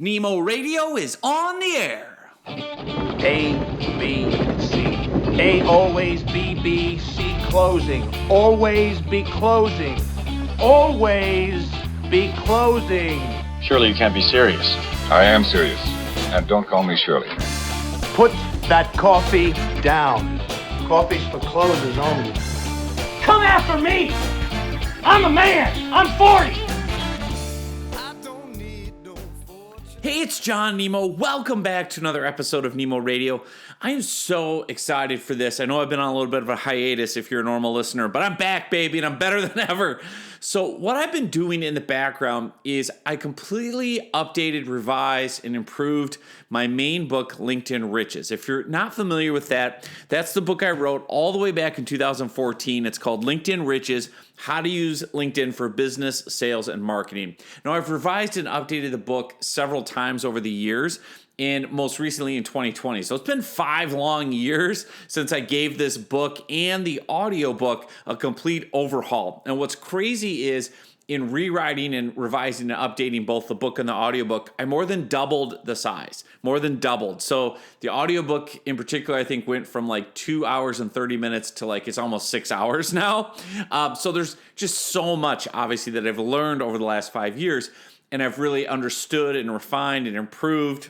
Nemo Radio is on the air. A, B, C. A, always, B, C, closing. Always be closing. Always be closing. Surely you can't be serious. I am serious. And don't call me Shirley. Put that coffee down. Coffee's for closers only. Come after me! I'm a man! I'm 40! Hey, it's John Nemo. Welcome back to another episode of Nemo Radio. I am so excited for this. I know I've been on a little bit of a hiatus if you're a normal listener, but I'm back, baby, and I'm better than ever. So what I've been doing in the background is I completely updated, revised, and improved my main book, LinkedIn Riches. If you're not familiar with that, that's the book I wrote all the way back in 2014. It's called LinkedIn Riches: How to Use LinkedIn for Business, Sales, and Marketing. Now, I've revised and updated the book several times over the years, and most recently in 2020. So it's been 5 long years since I gave this book and the audiobook a complete overhaul. And what's crazy is in rewriting and revising and updating both the book and the audiobook, I more than doubled the size, more than doubled. So the audiobook in particular, I think went from like 2 hours and 30 minutes to like it's almost 6 hours now. So there's just so much, obviously, that I've learned over the last 5 years, and I've really understood and refined and improved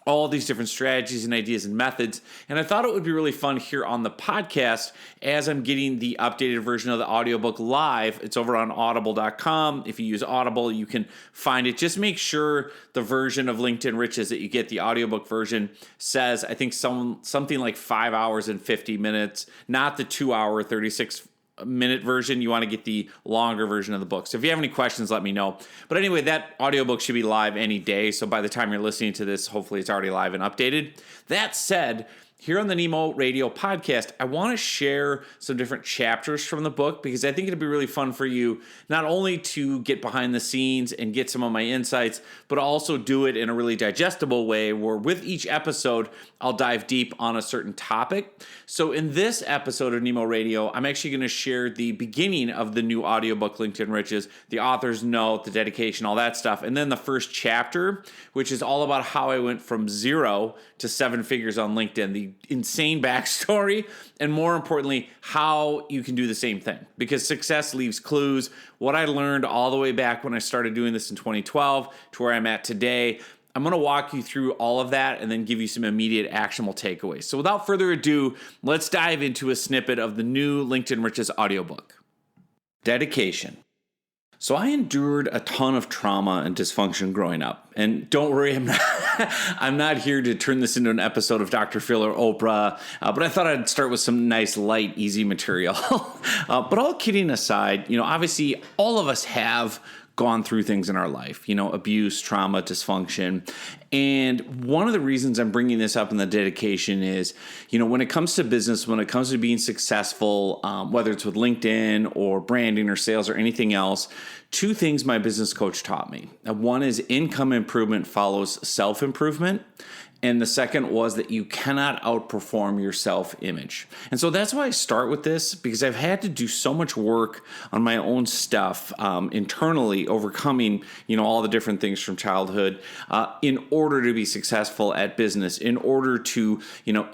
all these different strategies and ideas and methods. And I thought it would be really fun here on the podcast as I'm getting the updated version of the audiobook live. It's over on audible.com. If you use Audible, you can find it. Just make sure the version of LinkedIn Riches that you get, the audiobook version, says, I think something like 5 hours and 50 minutes, not the 2 hour, 36-minute version. You want to get the longer version of the book. So if you have any questions, let me know. But anyway, that audiobook should be live any day. So by the time you're listening to this, hopefully it's already live and updated. That said, here on the Nemo Radio podcast, I want to share some different chapters from the book because I think it'd be really fun for you not only to get behind the scenes and get some of my insights, but also do it in a really digestible way where with each episode, I'll dive deep on a certain topic. So in this episode of Nemo Radio, I'm actually going to share the beginning of the new audiobook, LinkedIn Riches, the author's note, the dedication, all that stuff, and then the first chapter, which is all about how I went from 0 to 7 figures on LinkedIn, the insane backstory, and more importantly, how you can do the same thing. Because success leaves clues. What I learned all the way back when I started doing this in 2012 to where I'm at today, I'm going to walk you through all of that and then give you some immediate actionable takeaways. So without further ado, let's dive into a snippet of the new LinkedIn Riches audiobook. Dedication. So I endured a ton of trauma and dysfunction growing up. And don't worry, I'm not here to turn this into an episode of Dr. Phil or Oprah, but I thought I'd start with some nice, light, easy material. But all kidding aside, obviously all of us have gone through things in our life, abuse, trauma, dysfunction. And one of the reasons I'm bringing this up in the dedication is, when it comes to business, when it comes to being successful, whether it's with LinkedIn or branding or sales or anything else, 2 things my business coach taught me. One is income improvement follows self-improvement. And the second was that you cannot outperform your self-image. And so that's why I start with this, because I've had to do so much work on my own stuff internally, overcoming, all the different things from childhood in order to be successful at business, in order to,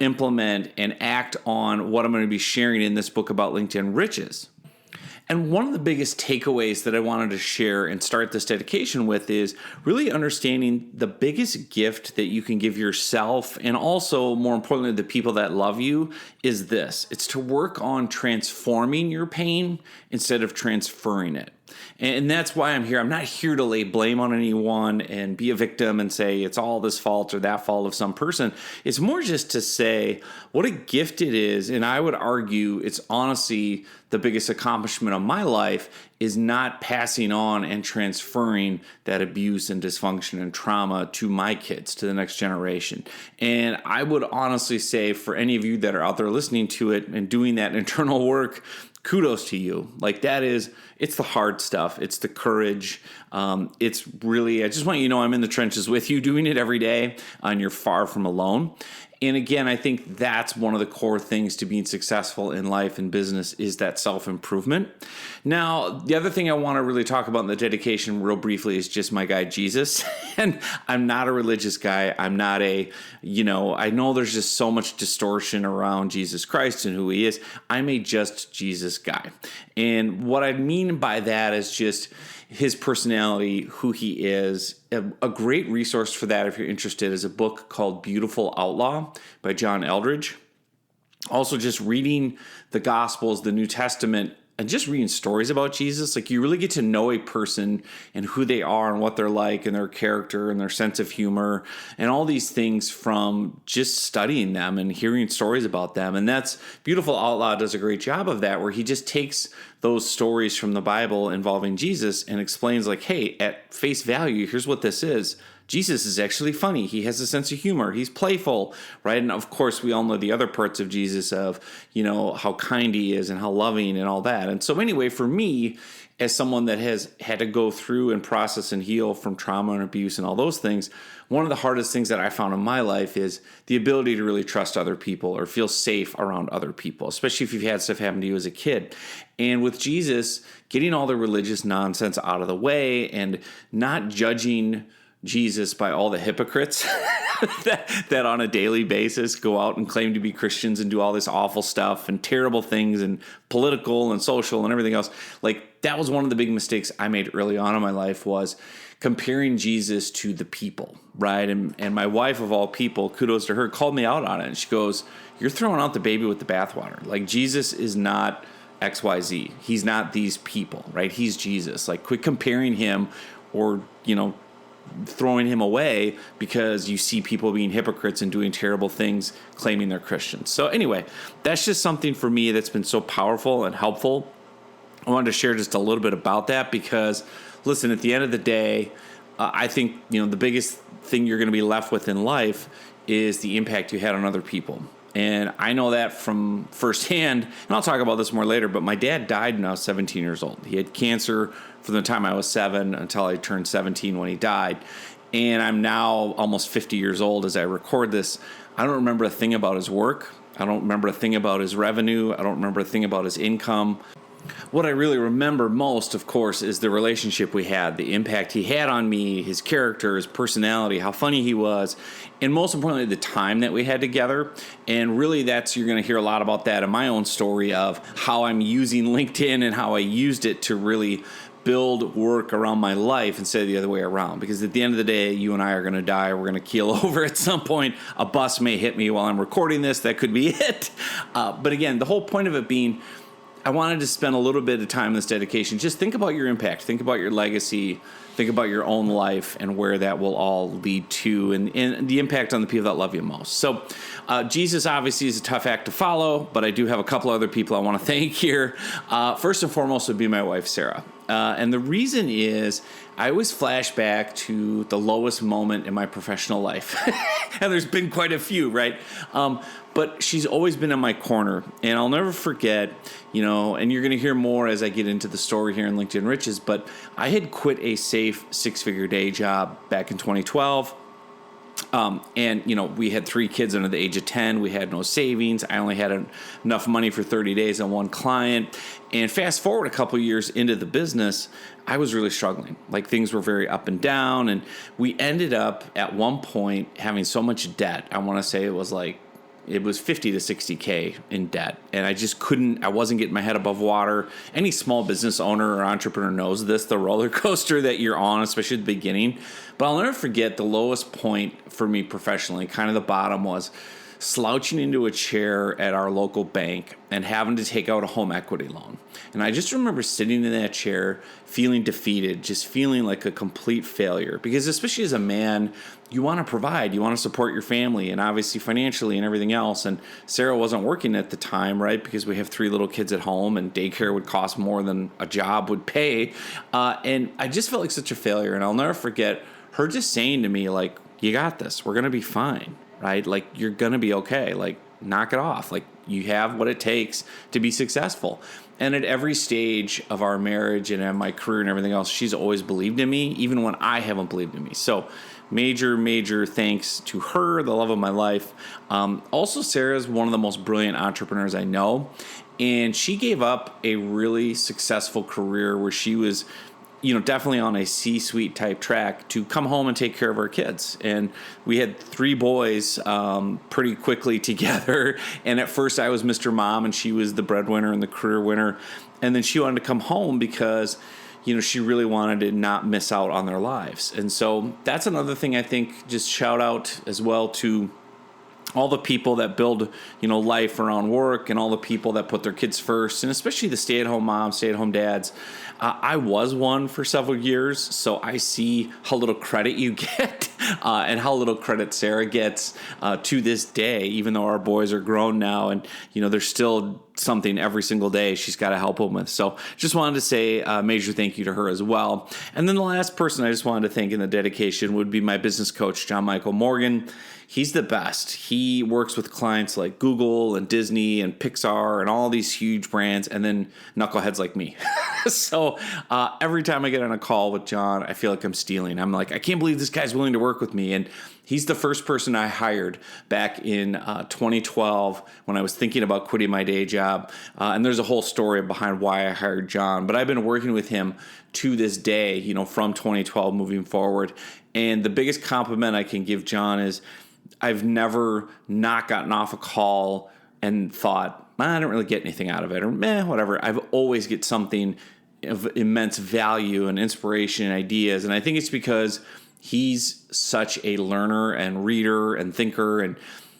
implement and act on what I'm going to be sharing in this book about LinkedIn Riches. And one of the biggest takeaways that I wanted to share and start this dedication with is really understanding the biggest gift that you can give yourself, and also, more importantly, the people that love you, is this. It's to work on transforming your pain instead of transferring it. And that's why I'm here. I'm not here to lay blame on anyone and be a victim and say it's all this fault or that fault of some person. It's more just to say what a gift it is. And I would argue it's honestly the biggest accomplishment of my life is not passing on and transferring that abuse and dysfunction and trauma to my kids, to the next generation. And I would honestly say for any of you that are out there listening to it and doing that internal work, kudos to you. Like it's the hard stuff. It's the courage. It's really, I just want you to know I'm in the trenches with you doing it every day, and you're far from alone. And again, I think that's one of the core things to being successful in life and business is that self-improvement. Now, the other thing I want to really talk about in the dedication real briefly is just my guy, Jesus. And I'm not a religious guy. I'm not I know there's just so much distortion around Jesus Christ and who he is. I'm a just Jesus guy. And what I mean by that is just his personality, who he is. A great resource for that, if you're interested, is a book called Beautiful Outlaw by John Eldredge. Also, just reading the Gospels, the New Testament, and just reading stories about Jesus, like you really get to know a person and who they are and what they're like and their character and their sense of humor and all these things from just studying them and hearing stories about them. And that's Beautiful Outlaw does a great job of that, where he just takes those stories from the Bible involving Jesus and explains like, hey, at face value, here's what this is. Jesus is actually funny. He has a sense of humor. He's playful, right? And of course, we all know the other parts of Jesus of, how kind he is and how loving and all that. And so anyway, for me, as someone that has had to go through and process and heal from trauma and abuse and all those things, one of the hardest things that I found in my life is the ability to really trust other people or feel safe around other people, especially if you've had stuff happen to you as a kid. And with Jesus, getting all the religious nonsense out of the way and not judging Jesus by all the hypocrites that on a daily basis go out and claim to be Christians and do all this awful stuff and terrible things and political and social and everything else. Like that was one of the big mistakes I made early on in my life, was comparing Jesus to the people, right? And my wife, of all people, kudos to her, called me out on it. And she goes, "You're throwing out the baby with the bathwater. Like Jesus is not XYZ. He's not these people, right? He's Jesus. Like quit comparing him or, throwing him away because you see people being hypocrites and doing terrible things claiming they're Christians." So anyway, that's just something for me that's been so powerful and helpful. I wanted to share just a little bit about that because, listen, at the end of the day, I think, the biggest thing you're going to be left with in life is the impact you had on other people. And I know that from firsthand, and I'll talk about this more later, but my dad died when I was 17 years old. He had cancer from the time I was 7 until I turned 17 when he died. And I'm now almost 50 years old as I record this. I don't remember a thing about his work. I don't remember a thing about his revenue. I don't remember a thing about his income. What I really remember most, of course, is the relationship we had, the impact he had on me, his character, his personality, how funny he was, and most importantly, the time that we had together. And really, you're going to hear a lot about that in my own story of how I'm using LinkedIn and how I used it to really build work around my life instead of the other way around. Because at the end of the day, you and I are going to die. We're going to keel over at some point. A bus may hit me while I'm recording this. That could be it. But again, the whole point of it being, I wanted to spend a little bit of time in this dedication. Just think about your impact. Think about your legacy. Think about your own life and where that will all lead to and the impact on the people that love you most. So Jesus obviously is a tough act to follow, but I do have a couple other people I want to thank here. First and foremost would be my wife, Sarah. And the reason is I always flash back to the lowest moment in my professional life. And there's been quite a few, right? But she's always been in my corner. And I'll never forget, and you're going to hear more as I get into the story here in LinkedIn Riches, but I had quit a safe 6-figure day job back in 2012. And we had 3 kids under the age of 10. We had no savings. I only had enough money for 30 days on one client. And fast forward a couple years into the business, I was really struggling. Like things were very up and down. And we ended up at one point having so much debt. I want to say it was 50 to 60K in debt. And I wasn't getting my head above water. Any small business owner or entrepreneur knows this, the roller coaster that you're on, especially at the beginning. But I'll never forget the lowest point for me professionally, kind of the bottom, was slouching into a chair at our local bank and having to take out a home equity loan. And I just remember sitting in that chair, feeling defeated, just feeling like a complete failure. Because especially as a man, you want to provide, you want to support your family, and obviously financially and everything else. And Sarah wasn't working at the time, right? Because we have 3 little kids at home, and daycare would cost more than a job would pay. And I just felt like such a failure. And I'll never forget her just saying to me, like, "You got this. We're going to be fine." Right? Like, you're going to be okay. Like, knock it off. Like, you have what it takes to be successful. And at every stage of our marriage and in my career and everything else, she's always believed in me, even when I haven't believed in me. So major thanks to her, the love of my life. Also, Sarah's one of the most brilliant entrepreneurs I know. And she gave up a really successful career where she was, definitely on a C-suite type track to come home and take care of our kids. And we had 3 boys pretty quickly together. And at first I was Mr. Mom and she was the breadwinner and the career winner. And then she wanted to come home because, she really wanted to not miss out on their lives. And so that's another thing I think, just shout out as well to all the people that build, life around work, and all the people that put their kids first, and especially the stay-at-home moms, stay-at-home dads. I was one for several years, so I see how little credit you get and how little credit Sarah gets to this day, even though our boys are grown now, and there's still something every single day she's got to help them with. So just wanted to say a major thank you to her as well. And then the last person I just wanted to thank in the dedication would be my business coach, John Michael Morgan. He's the best. He works with clients like Google and Disney and Pixar and all these huge brands, and then knuckleheads like me. So every time I get on a call with John, I feel like I'm stealing. I'm like, I can't believe this guy's willing to work with me. And he's the first person I hired back in 2012 when I was thinking about quitting my day job. And there's a whole story behind why I hired John. But I've been working with him to this day, from 2012 moving forward. And the biggest compliment I can give John is I've never not gotten off a call and thought, I don't really get anything out of it, or whatever. I've always get something of immense value and inspiration and ideas. And I think it's because he's such a learner and reader and thinker. And,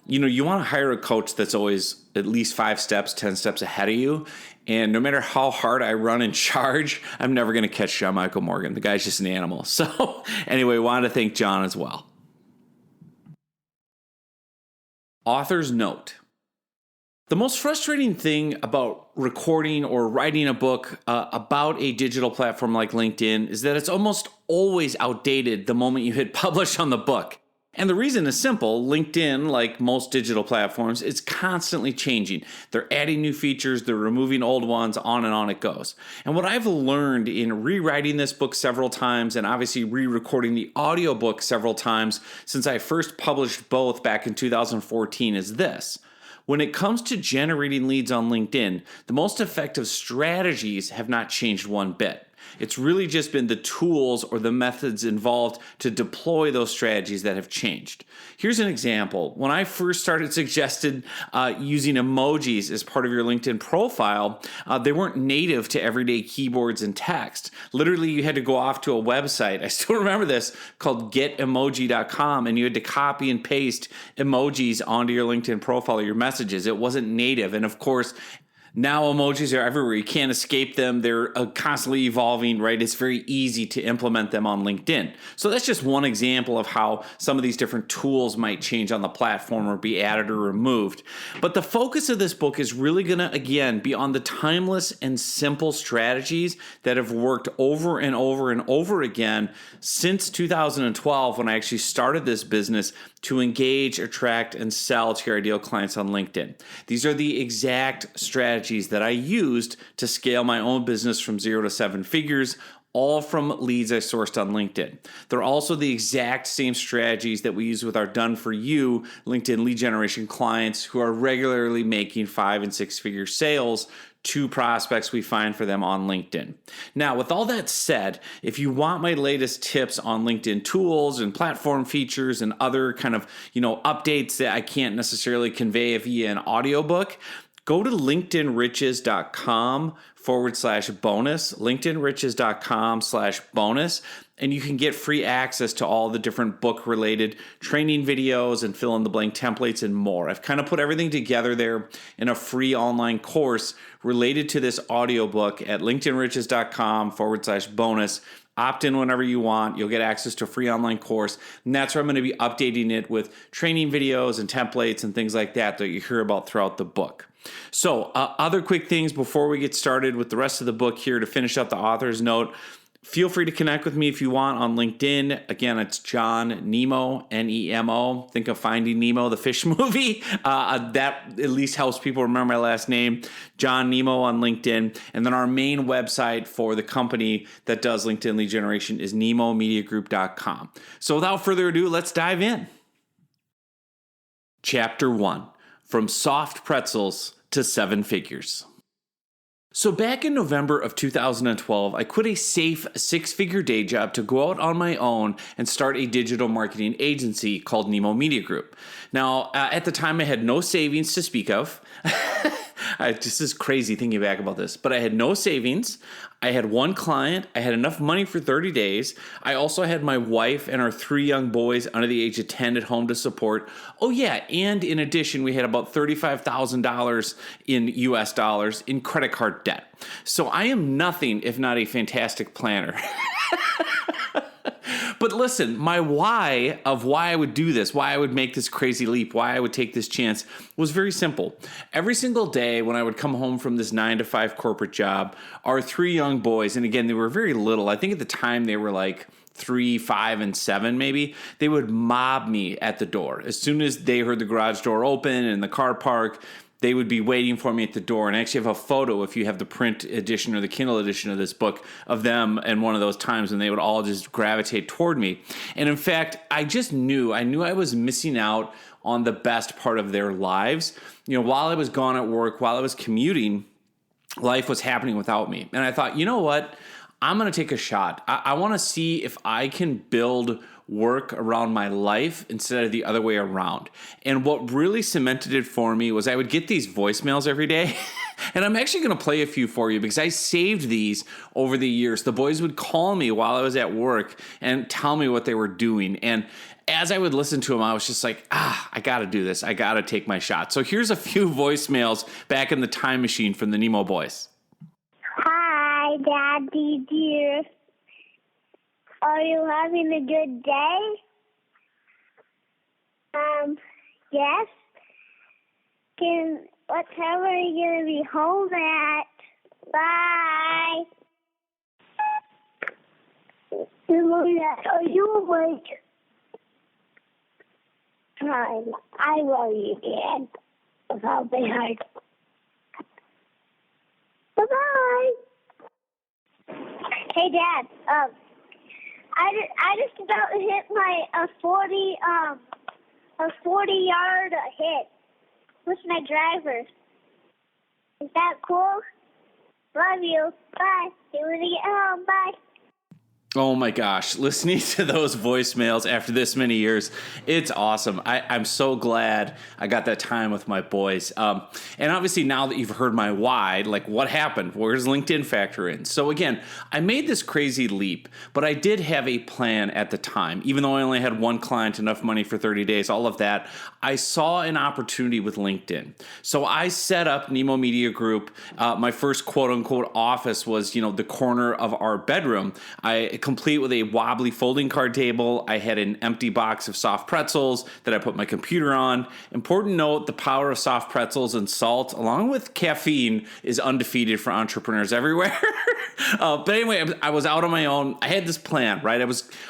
you want to hire a coach that's always at least 5 steps, 10 steps ahead of you. And no matter how hard I run and charge, I'm never going to catch John Michael Morgan. The guy's just an animal. So anyway, wanted to thank John as well. Author's note. The most frustrating thing about recording or writing a book about a digital platform like LinkedIn is that it's almost always outdated the moment you hit publish on the book. And the reason is simple. LinkedIn, like most digital platforms, is constantly changing. They're adding new features, they're removing old ones, on it goes. And what I've learned in rewriting this book several times, and obviously re-recording the audiobook several times since I first published both back in 2014, is this. When it comes to generating leads on LinkedIn, the most effective strategies have not changed one bit. It's really just been the tools or the methods involved to deploy those strategies that have changed. Here's an example. When I first started suggesting using emojis as part of your LinkedIn profile, they weren't native to everyday keyboards and text. Literally, you had to go off to a website, I still remember this, called getemoji.com, and you had to copy and paste emojis onto your LinkedIn profile or your messages. It wasn't native. And of course, now emojis are everywhere. You can't escape them. They're constantly evolving, right? It's very easy to implement them on LinkedIn. So that's just one example of how some of these different tools might change on the platform or be added or removed. But the focus of this book is really going to, again, be on the timeless and simple strategies that have worked over and over and over again since 2012 when I actually started this business to engage, attract, and sell to your ideal clients on LinkedIn. These are the exact strategies that I used to scale my own business from 0 to 7 figures, all from leads I sourced on LinkedIn. They're also the exact same strategies that we use with our done-for-you LinkedIn lead generation clients who are regularly making 5 and 6 figure sales to prospects we find for them on LinkedIn. Now, with all that said, if you want my latest tips on LinkedIn tools and platform features and other kind of, updates that I can't necessarily convey via an audiobook, go to linkedinriches.com/bonus, linkedinriches.com/bonus, and you can get free access to all the different book-related training videos and fill-in-the-blank templates and more. I've kind of put everything together there in a free online course related to this audiobook at linkedinriches.com/bonus. Opt in whenever you want. You'll get access to a free online course. And that's where I'm going to be updating it with training videos and templates and things like that you hear about throughout the book. So other quick things before we get started with the rest of the book here to finish up the author's note. Feel free to connect with me if you want on LinkedIn. Again, it's John Nemo, Nemo. Think of Finding Nemo, the fish movie. That at least helps people remember my last name, John Nemo on LinkedIn. And then our main website for the company that does LinkedIn lead generation is nemomediagroup.com. So without further ado, let's dive in. Chapter 1, From Soft Pretzels to Seven Figures. So back in November of 2012, I quit a safe six-figure day job to go out on my own and start a digital marketing agency called Nemo Media Group. Now, at the time, I had no savings to speak of. This is crazy thinking back about this, but I had no savings. I had one client. I had enough money for 30 days. I also had my wife and our 3 young boys under the age of 10 at home to support. Oh yeah, and in addition, we had about $35,000 in US dollars in credit card debt. So I am nothing if not a fantastic planner. But listen, my why of why I would do this, why I would make this crazy leap, why I would take this chance was very simple. Every single day when I would come home from this 9-to-5 corporate job, our 3 young boys, and again, they were very little. I think at the time they were like 3, 5, and 7 maybe, they would mob me at the door. As soon as they heard the garage door open and the car park, they would be waiting for me at the door. And I actually have a photo, if you have the print edition or the Kindle edition of this book, of them and one of those times when they would all just gravitate toward me. And in fact, I knew I was missing out on the best part of their lives. You know, while I was gone at work, while I was commuting, life was happening without me. And I thought, you know what? I'm going to take a shot. I want to see if I can build work around my life instead of the other way around. And what really cemented it for me was I would get these voicemails every day. And I'm actually going to play a few for you because I saved these over the years. The boys would call me while I was at work and tell me what they were doing. And as I would listen to them, I was just like, I got to do this. I got to take my shot. So here's a few voicemails back in the time machine from the Nemo boys. Hi, Daddy dear. Are you having a good day? Yes. What time are you going to be home at? Bye. Are you awake? I love you, Dad. Without being hard. Bye-bye. Hey, Dad. I just about hit my 40-yard hit with my driver. Is that cool? Love you. Bye. See you when you get home. Bye. Oh my gosh, listening to those voicemails after this many years, it's awesome. I'm so glad I got that time with my boys. And obviously now that you've heard my why, like what happened? Where's LinkedIn factor in? So again, I made this crazy leap, but I did have a plan at the time. Even though I only had one client, enough money for 30 days, all of that, I saw an opportunity with LinkedIn. So I set up Nemo Media Group. My first quote unquote office was, the corner of our bedroom. Complete with a wobbly folding card table. I had an empty box of soft pretzels that I put my computer on. Important note, the power of soft pretzels and salt, along with caffeine, is undefeated for entrepreneurs everywhere. But anyway, I was out on my own. I had this plan, right?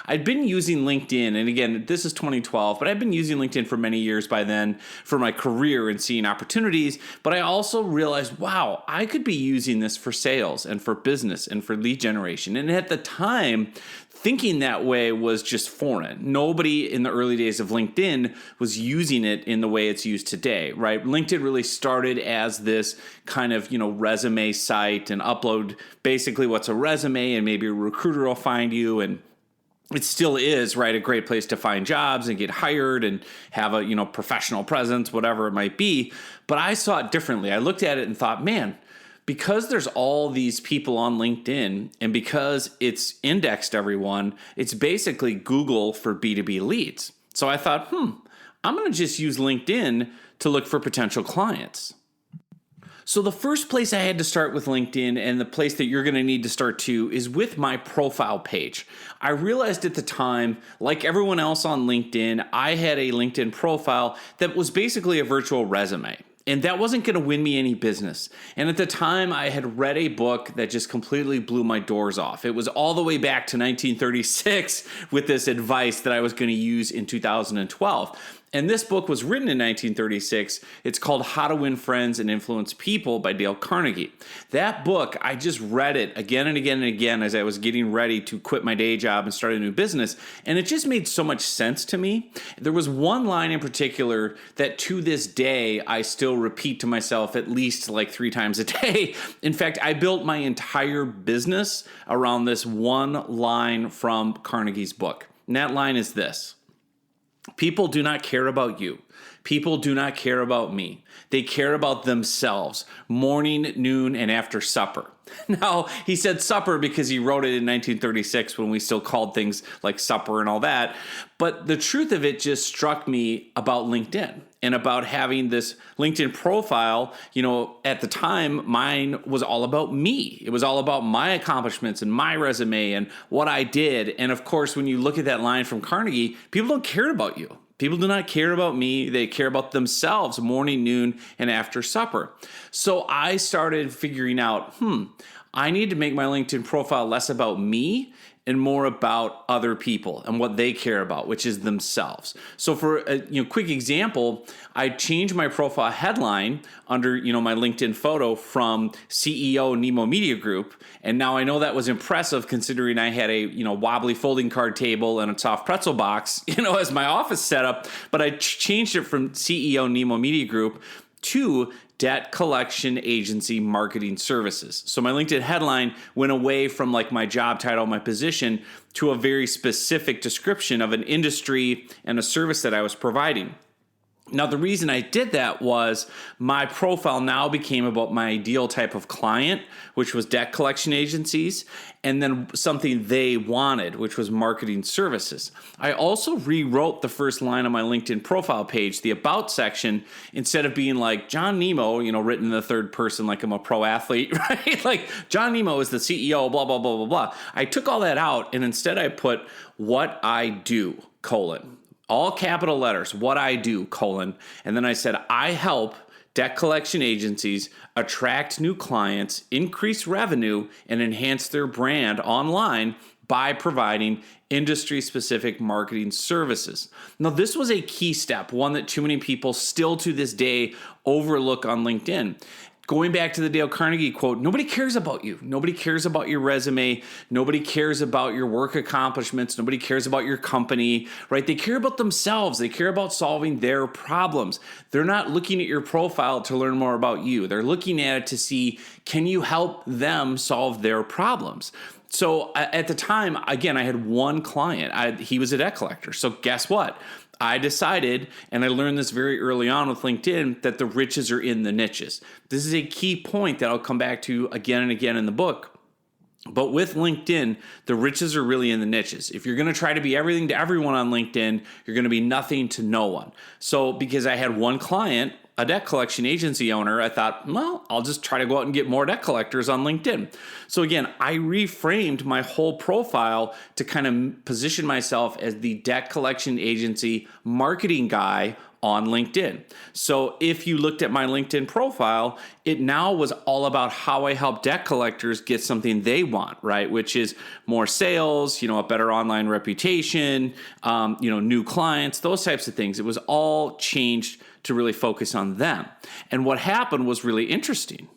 I'd been using LinkedIn, and again, this is 2012, but I've been using LinkedIn for many years by then for my career and seeing opportunities. But I also realized, wow, I could be using this for sales and for business and for lead generation. And at the time, thinking that way was just foreign. Nobody in the early days of LinkedIn was using it in the way it's used today, right? LinkedIn really started as this kind of, resume site and upload basically what's a resume, and maybe a recruiter will find you, and it still is, right, a great place to find jobs and get hired and have a, professional presence, whatever it might be. But I saw it differently. I looked at it and thought, man, because there's all these people on LinkedIn and because it's indexed everyone, it's basically Google for B2B leads. So I thought, I'm going to just use LinkedIn to look for potential clients. So the first place I had to start with LinkedIn, and the place that you're going to need to start too, is with my profile page. I realized at the time, like everyone else on LinkedIn, I had a LinkedIn profile that was basically a virtual resume. And that wasn't going to win me any business. And at the time, I had read a book that just completely blew my doors off. It was all the way back to 1936 with this advice that I was going to use in 2012. And this book was written in 1936. It's called How to Win Friends and Influence People by Dale Carnegie. That book, I just read it again and again and again as I was getting ready to quit my day job and start a new business. And it just made so much sense to me. There was one line in particular that to this day, I still repeat to myself at least like 3 times a day. In fact, I built my entire business around this one line from Carnegie's book. And that line is this: people do not care about you. People do not care about me. They care about themselves, morning, noon, and after supper. Now, he said supper because he wrote it in 1936 when we still called things like supper and all that. But the truth of it just struck me about LinkedIn and about having this LinkedIn profile. You know, at the time, mine was all about me. It was all about my accomplishments and my resume and what I did. And of course, when you look at that line from Carnegie, people don't care about you. People do not care about me. They care about themselves, morning, noon, and after supper. So I started figuring out, I need to make my LinkedIn profile less about me and more about other people and what they care about, which is themselves. So for a quick example, I changed my profile headline under my LinkedIn photo from CEO Nemo Media Group, and now I know that was impressive considering I had a wobbly folding card table and a soft pretzel box as my office setup. But I changed it from CEO Nemo Media Group to Debt Collection Agency Marketing Services. So my LinkedIn headline went away from like my job title, my position, to a very specific description of an industry and a service that I was providing. Now, the reason I did that was my profile now became about my ideal type of client, which was debt collection agencies, and then something they wanted, which was marketing services. I also rewrote the first line of my LinkedIn profile page, the About section, instead of being like John Nemo, written in the third person like I'm a pro athlete, right? Like John Nemo is the CEO, blah, blah, blah, blah, blah. I took all that out, and instead I put what I do, : all capital letters, what I do, : and then I said, I help debt collection agencies attract new clients, increase revenue, and enhance their brand online by providing industry-specific marketing services. Now, this was a key step, one that too many people still to this day overlook on LinkedIn. Going back to the Dale Carnegie quote, nobody cares about you. Nobody cares about your resume. Nobody cares about your work accomplishments. Nobody cares about your company, right? They care about themselves. They care about solving their problems. They're not looking at your profile to learn more about you. They're looking at it to see, can you help them solve their problems? So at the time, again, I had one client. He was a debt collector. So guess what? I decided, and I learned this very early on with LinkedIn, that the riches are in the niches. This is a key point that I'll come back to again and again in the book. But with LinkedIn, the riches are really in the niches. If you're going to try to be everything to everyone on LinkedIn, you're going to be nothing to no one. So because I had one client, a debt collection agency owner, I thought, well, I'll just try to go out and get more debt collectors on LinkedIn. So again, I reframed my whole profile to kind of position myself as the debt collection agency marketing guy on LinkedIn. So if you looked at my LinkedIn profile, it now was all about how I help debt collectors get something they want, right? Which is more sales, a better online reputation, new clients, those types of things. It was all changed to really focus on them. And what happened was really interesting.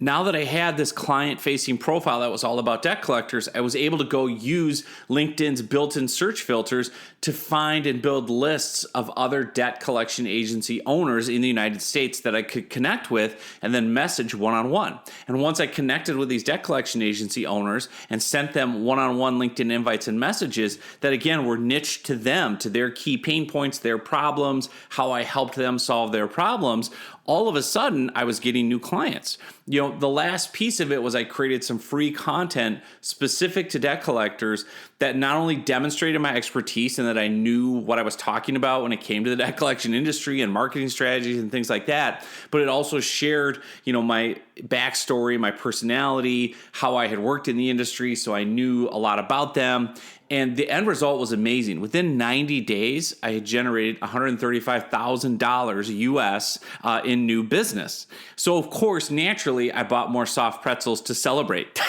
Now that I had this client-facing profile that was all about debt collectors, I was able to go use LinkedIn's built-in search filters to find and build lists of other debt collection agency owners in the United States that I could connect with and then message one-on-one. And once I connected with these debt collection agency owners and sent them one-on-one LinkedIn invites and messages that, again, were niched to them, to their key pain points, their problems, how I helped them solve their problems, all of a sudden, I was getting new clients. The last piece of it was I created some free content specific to debt collectors that not only demonstrated my expertise and that I knew what I was talking about when it came to the debt collection industry and marketing strategies and things like that, but it also shared, my backstory, my personality, how I had worked in the industry, so I knew a lot about them. And the end result was amazing. Within 90 days, I had generated $135,000 US in new business. So, of course, naturally, I bought more soft pretzels to celebrate.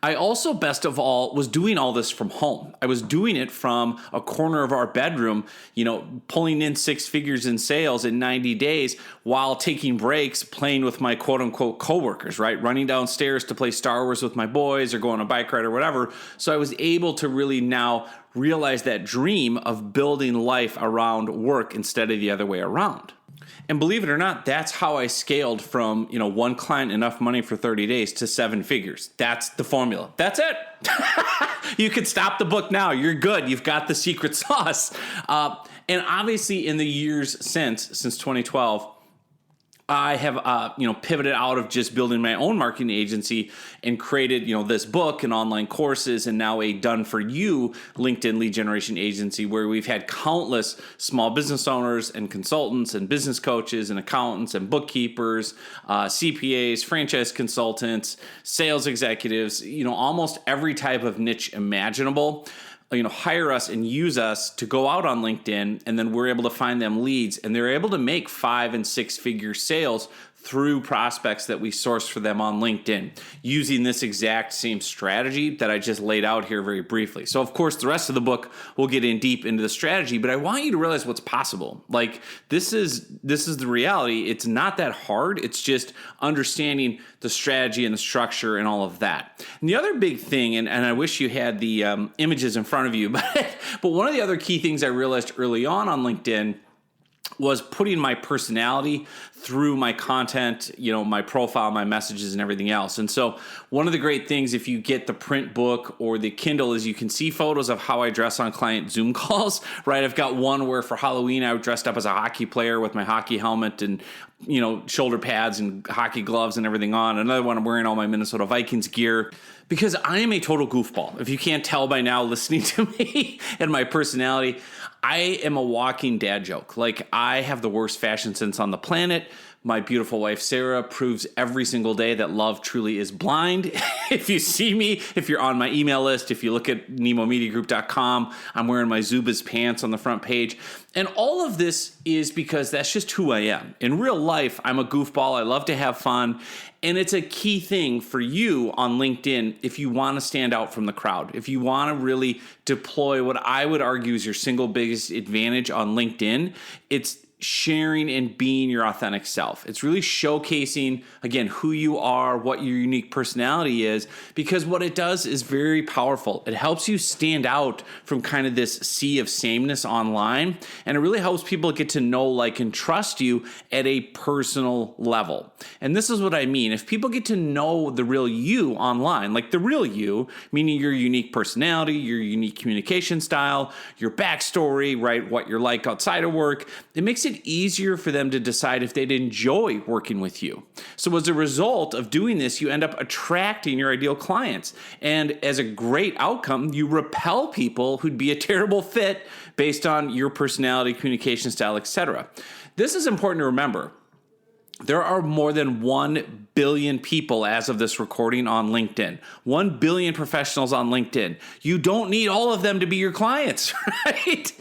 I also, best of all, was doing all this from home. I was doing it from a corner of our bedroom, pulling in six figures in sales in 90 days while taking breaks, playing with my quote unquote coworkers, right? Running downstairs to play Star Wars with my boys or go on a bike ride or whatever. So I was able to really now realize that dream of building life around work instead of the other way around. And believe it or not, that's how I scaled from, one client, enough money for 30 days to seven figures. That's the formula. That's it. You could stop the book now. You're good. You've got the secret sauce. And obviously in the years since 2012, I have, pivoted out of just building my own marketing agency and created, this book and online courses and now a done-for-you LinkedIn lead generation agency where we've had countless small business owners and consultants and business coaches and accountants and bookkeepers, CPAs, franchise consultants, sales executives, almost every type of niche imaginable. Hire us and use us to go out on LinkedIn, and then we're able to find them leads, and they're able to make 5 and 6 figure sales through prospects that we source for them on LinkedIn using this exact same strategy that I just laid out here very briefly. So of course, the rest of the book will get in deep into the strategy, but I want you to realize what's possible. Like this is the reality. It's not that hard. It's just understanding the strategy and the structure and all of that. And the other big thing, and I wish you had the images in front of you, but one of the other key things I realized early on LinkedIn was putting my personality through my content, my profile, my messages, and everything else. And so one of the great things, if you get the print book or the Kindle, is you can see photos of how I dress on client Zoom calls, right? I've got one where for Halloween, I dressed up as a hockey player with my hockey helmet and, shoulder pads and hockey gloves and everything on. Another one, I'm wearing all my Minnesota Vikings gear because I am a total goofball. If you can't tell by now listening to me and my personality, I am a walking dad joke. Like, I have the worst fashion sense on the planet. My beautiful wife, Sarah, proves every single day that love truly is blind. If you see me, if you're on my email list, if you look at nemomediagroup.com, I'm wearing my Zubaz pants on the front page. And all of this is because that's just who I am. In real life, I'm a goofball. I love to have fun. And it's a key thing for you on LinkedIn if you want to stand out from the crowd. If you want to really deploy what I would argue is your single biggest advantage on LinkedIn, it's sharing and being your authentic self. It's really showcasing, again, who you are, what your unique personality is, because what it does is very powerful. It helps you stand out from kind of this sea of sameness online, and it really helps people get to know, like, and trust you at a personal level. And this is what I mean. If people get to know the real you online, like the real you, meaning your unique personality, your unique communication style, your backstory, right, what you're like outside of work, it makes it easier for them to decide if they'd enjoy working with you. So as a result of doing this, you end up attracting your ideal clients. And as a great outcome, you repel people who'd be a terrible fit based on your personality, communication style, etc. This is important to remember. There are more than 1 billion people as of this recording on LinkedIn. 1 billion professionals on LinkedIn. You don't need all of them to be your clients, right?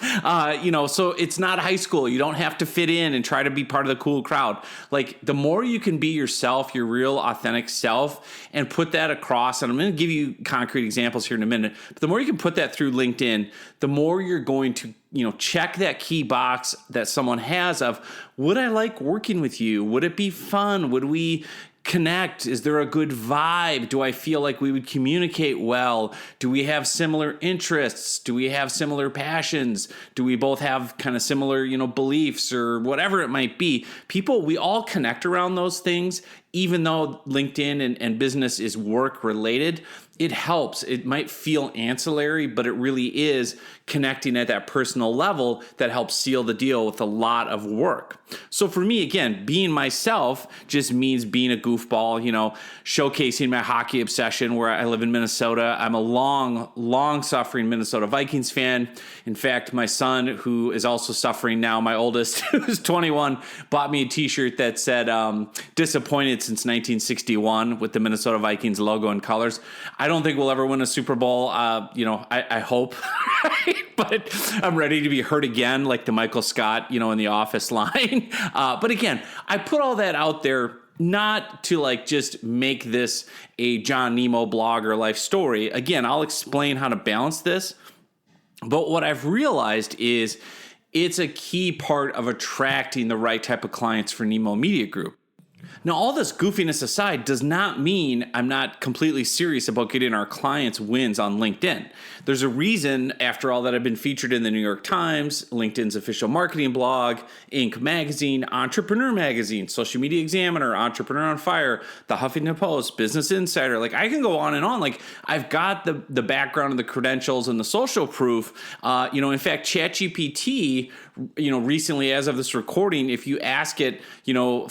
So it's not high school. You don't have to fit in and try to be part of the cool crowd. Like, the more you can be yourself, your real authentic self, and put that across, and I'm going to give you concrete examples here in a minute, but the more you can put that through LinkedIn, the more you're going to check that key box that someone has of, would I like working with you? Would it be fun? Would we connect? Is there a good vibe? Do I feel like we would communicate well? Do we have similar interests? Do we have similar passions? Do we both have kind of similar, beliefs or whatever it might be? People, we all connect around those things, even though LinkedIn and business is work related. it helps. It might feel ancillary, but it really is connecting at that personal level that helps seal the deal with a lot of work. So for me, again, being myself just means being a goofball, showcasing my hockey obsession where I live in Minnesota. I'm a long-suffering Minnesota Vikings fan. In fact, my son, who is also suffering now, my oldest, who's 21, bought me a t-shirt that said, disappointed since 1961 with the Minnesota Vikings logo and colors. I don't think we'll ever win a Super Bowl. I hope, but I'm ready to be hurt again, like the Michael Scott, in the Office line. But again, I put all that out there not to just make this a John Nemo blog or life story. Again, I'll explain how to balance this. But what I've realized is it's a key part of attracting the right type of clients for Nemo Media Group. Now, all this goofiness aside does not mean I'm not completely serious about getting our clients wins on LinkedIn. There's a reason, after all, that I've been featured in the New York Times, LinkedIn's official marketing blog, Inc. magazine, Entrepreneur magazine, Social Media Examiner, Entrepreneur on Fire, the Huffington Post, Business Insider. I can go on and on. I've got the background and the credentials and the social proof. In fact, ChatGPT, recently, as of this recording, if you ask it,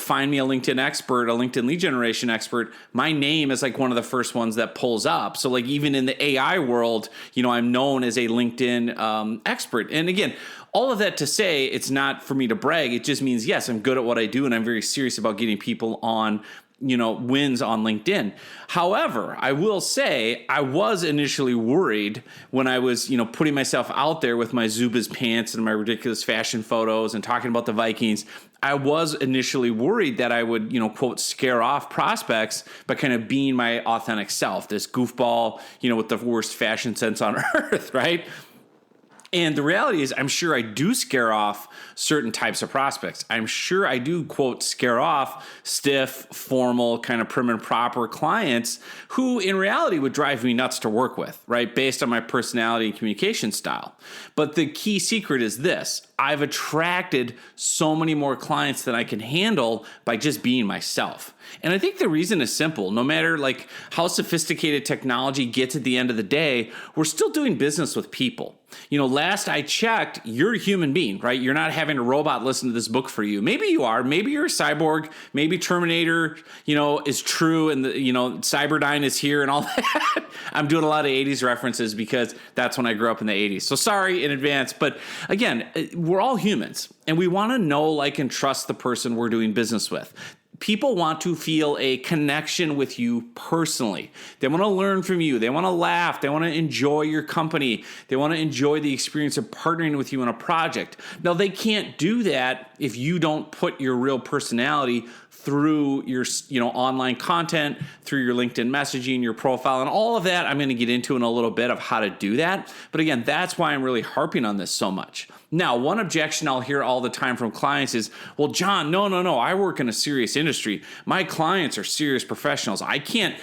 find me a LinkedIn expert, a LinkedIn lead generation expert, my name is one of the first ones that pulls up. So even in the AI world, I'm known as a LinkedIn expert. And again, all of that to say, it's not for me to brag. It just means, yes, I'm good at what I do, and I'm very serious about getting people on wins on LinkedIn. However, I will say I was initially worried when I was, putting myself out there with my Zubaz pants and my ridiculous fashion photos and talking about the Vikings. I was initially worried that I would, quote, scare off prospects by kind of being my authentic self, this goofball, with the worst fashion sense on earth, right? And the reality is, I'm sure I do scare off certain types of prospects. I'm sure I do, quote, scare off stiff, formal, kind of prim and proper clients who in reality would drive me nuts to work with, right? Based on my personality and communication style. But the key secret is this. I've attracted so many more clients than I can handle by just being myself. And I think the reason is simple. No matter how sophisticated technology gets at the end of the day, we're still doing business with people. Last I checked, you're a human being, right? You're not having a robot listen to this book for you. Maybe you are. Maybe you're a cyborg. Maybe Terminator, is true and Cyberdyne is here and all that. I'm doing a lot of 80s references because that's when I grew up in the 80s. So sorry in advance. But again, we're all humans and we want to know, and trust the person we're doing business with. People want to feel a connection with you personally. They want to learn from you. They want to laugh. They want to enjoy your company. They want to enjoy the experience of partnering with you on a project. Now, they can't do that if you don't put your real personality through your online content, through your LinkedIn messaging, your profile, and all of that I'm going to get into in a little bit of how to do that. But again, that's why I'm really harping on this so much. Now, one objection I'll hear all the time from clients is, well, John, no. I work in a serious industry. My clients are serious professionals. I can't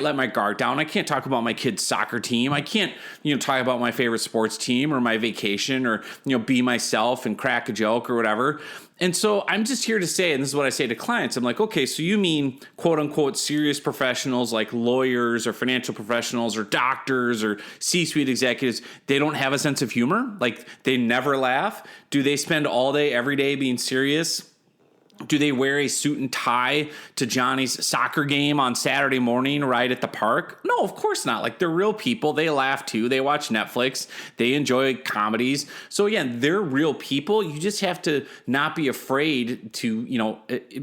let my guard down. I can't talk about my kid's soccer team. I can't, talk about my favorite sports team or my vacation or, be myself and crack a joke or whatever. And so I'm just here to say, and this is what I say to clients, I'm like, okay, so you mean quote unquote serious professionals like lawyers or financial professionals or doctors or C-suite executives, they don't have a sense of humor? They never laugh? Do they spend all day, every day being serious? Do they wear a suit and tie to Johnny's soccer game on Saturday morning right at the park? No, of course not. They're real people. They laugh too. They watch Netflix. They enjoy comedies. So again, they're real people. You just have to not be afraid to,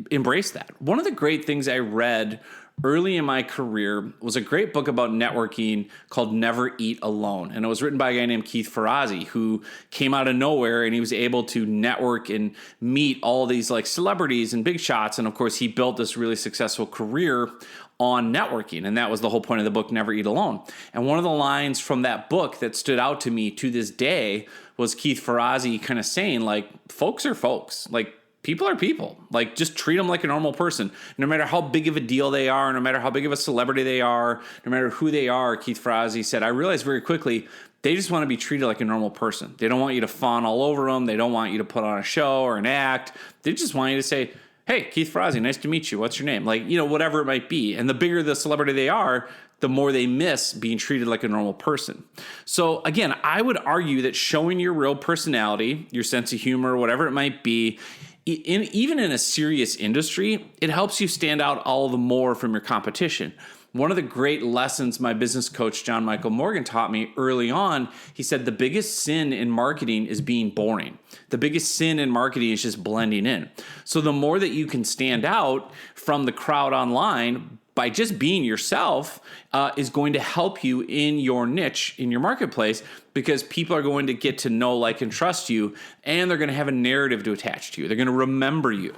embrace that. One of the great things I read early in my career was a great book about networking called Never Eat Alone. And it was written by a guy named Keith Ferrazzi, who came out of nowhere and he was able to network and meet all these celebrities and big shots. And of course, he built this really successful career on networking. And that was the whole point of the book, Never Eat Alone. And one of the lines from that book that stood out to me to this day was Keith Ferrazzi kind of saying, folks are folks. People are people. Just treat them like a normal person. No matter how big of a deal they are, no matter how big of a celebrity they are, no matter who they are, Keith Ferrazzi said, I realized very quickly, they just want to be treated like a normal person. They don't want you to fawn all over them. They don't want you to put on a show or an act. They just want you to say, Hey, Keith Frazzi, nice to meet you. What's your name? Like, whatever it might be. And the bigger the celebrity they are, the more they miss being treated like a normal person. So again, I would argue that showing your real personality, your sense of humor, whatever it might be, even in a serious industry, it helps you stand out all the more from your competition. One of the great lessons my business coach, John Michael Morgan, taught me early on, he said the biggest sin in marketing is being boring. The biggest sin in marketing is just blending in. So the more that you can stand out from the crowd online by just being yourself is going to help you in your niche, in your marketplace, because people are going to get to know, like, and trust you, and they're going to have a narrative to attach to you. They're going to remember you.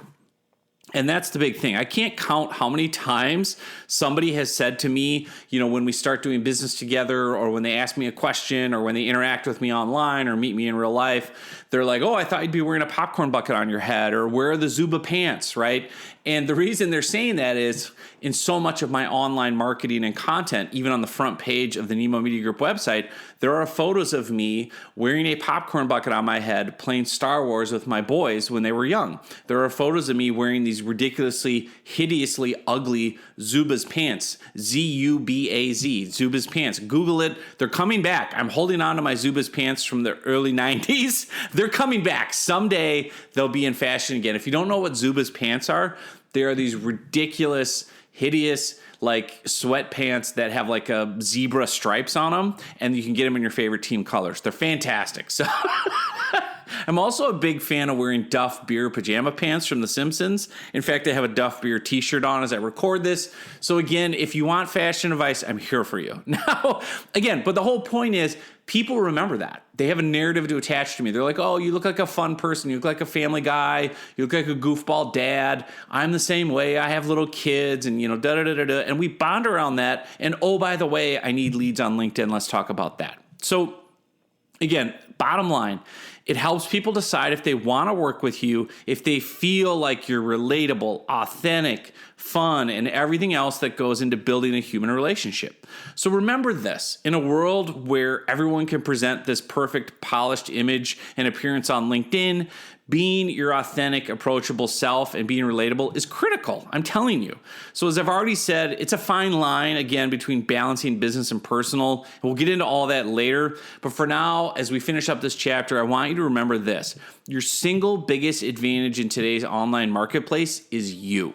And that's the big thing. I can't count how many times somebody has said to me, when we start doing business together, or when they ask me a question, or when they interact with me online or meet me in real life, they're like, oh, I thought you'd be wearing a popcorn bucket on your head, or where are the Zuba pants, right? And the reason they're saying that is in so much of my online marketing and content, even on the front page of the Nemo Media Group website, there are photos of me wearing a popcorn bucket on my head, playing Star Wars with my boys when they were young. There are photos of me wearing these ridiculously, hideously ugly Zubaz pants, Z-U-B-A-Z, Zubaz pants. Google it. They're coming back. I'm holding on to my Zubaz pants from the early 90s. They're coming back. Someday they'll be in fashion again. If you don't know what Zubaz pants are, they are these ridiculous, hideous, like sweatpants that have like a zebra stripes on them, and you can get them in your favorite team colors. They're fantastic. So I'm also a big fan of wearing Duff Beer pajama pants from The Simpsons. In fact, I have a Duff Beer t-shirt on as I record this. So again, if you want fashion advice, I'm here for you. Now, again, but the whole point is people remember that. They have a narrative to attach to me. They're like, oh, you look like a fun person. You look like a family guy. You look like a goofball dad. I'm the same way. I have little kids and, da-da-da-da-da. And we bond around that. And oh, by the way, I need leads on LinkedIn. Let's talk about that. So again, bottom line, it helps people decide if they want to work with you, if they feel like you're relatable, authentic, fun, and everything else that goes into building a human relationship. So remember this, in a world where everyone can present this perfect, polished image and appearance on LinkedIn, being your authentic, approachable self and being relatable is critical. I'm telling you. So as I've already said, it's a fine line, again, between balancing business and personal. We'll get into all that later. But for now, as we finish up this chapter, I want you to remember this. Your single biggest advantage in today's online marketplace is you.